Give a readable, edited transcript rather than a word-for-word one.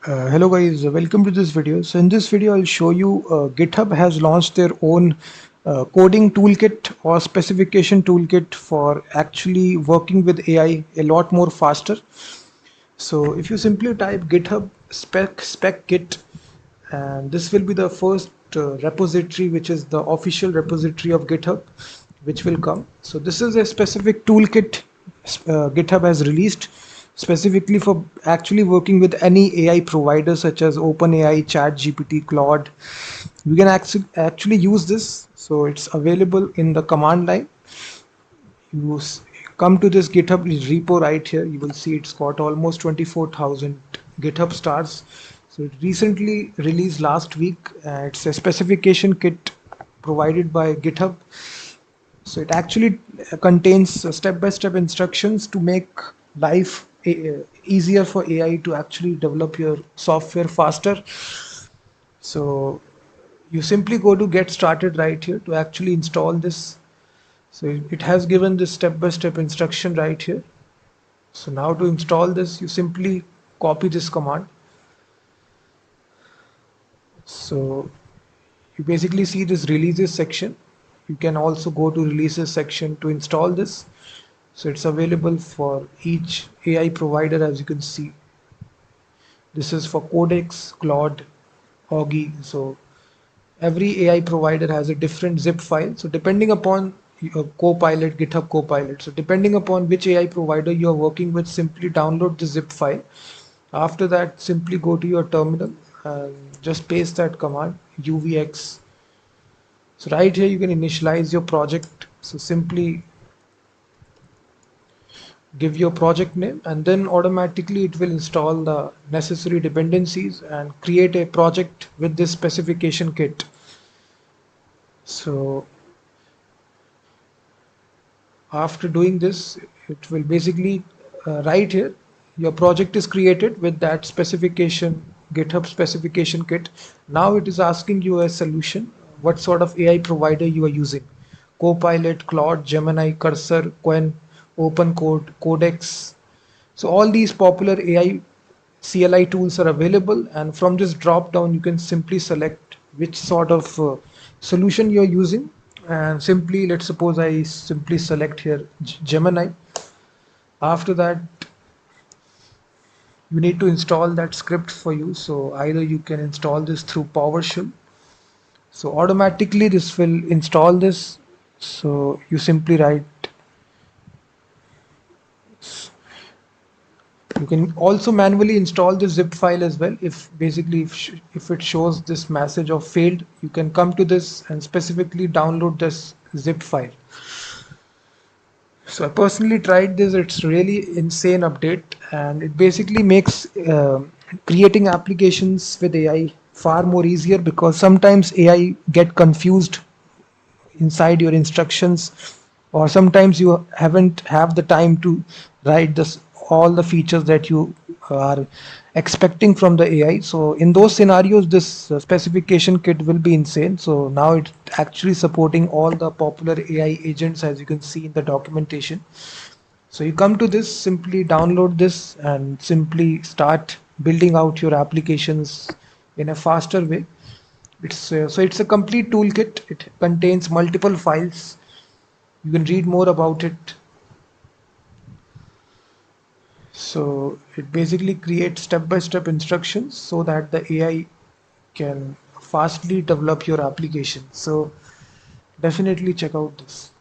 Hello guys, welcome to this video. So in this video I'll show you GitHub has launched their own coding toolkit or specification toolkit for actually working with AI a lot more faster. So if you simply type GitHub spec git, and this will be the first repository, which is the official repository of GitHub, which will come. So this is a specific toolkit GitHub has released specifically for actually working with any AI provider such as OpenAI, ChatGPT, Claude. We can actually use this. So it's available in the command line. You come to this GitHub repo right here. You will see it's got almost 24,000 GitHub stars. So it recently released last week. It's a specification kit provided by GitHub. So it actually contains step-by-step instructions to make life easier for AI to actually develop your software faster. So you simply go to get started right here to actually install this. So it has given this step-by-step instruction right here. So now to install this, you simply copy this command. So you basically see this releases section. You can also go to releases section to install this. So it's available for each AI provider, as you can see. This is for Codex, Claude, Augie. So every AI provider has a different zip file. So depending upon your Copilot, GitHub Copilot. So depending upon which AI provider you are working with, simply download the zip file. After that, simply go to your terminal and just paste that command UVX. So right here you can initialize your project. So simply give your project name, and then automatically it will install the necessary dependencies and create a project with this specification kit. So after doing this, it will basically right here your project is created with that specification GitHub specification kit. Now it is asking you a solution, what sort of AI provider you are using: Copilot, Claude, Gemini, Cursor, Quen, OpenCode, Codex. So all these popular AI CLI tools are available, and from this drop down you can simply select which sort of solution you're using. And simply, let's suppose I simply select here Gemini. After that, you need to install that script for you. So either you can install this through PowerShell. So automatically this will install this. So you simply write. You can also manually install the zip file as well. If basically if it shows this message of failed, you can come to this and specifically download this zip file. So I personally tried this. It's really insane update, and it basically makes creating applications with AI far more easier, because sometimes AI get confused inside your instructions, or sometimes you haven't have the time to write this all the features that you are expecting from the AI. So in those scenarios, this specification kit will be insane. So now it's actually supporting all the popular AI agents, as you can see in the documentation. So you come to this, simply download this and simply start building out your applications in a faster way. It's a complete toolkit. It contains multiple files. You can read more about it. So it basically creates step-by-step instructions so that the AI can fastly develop your application. So definitely check out this.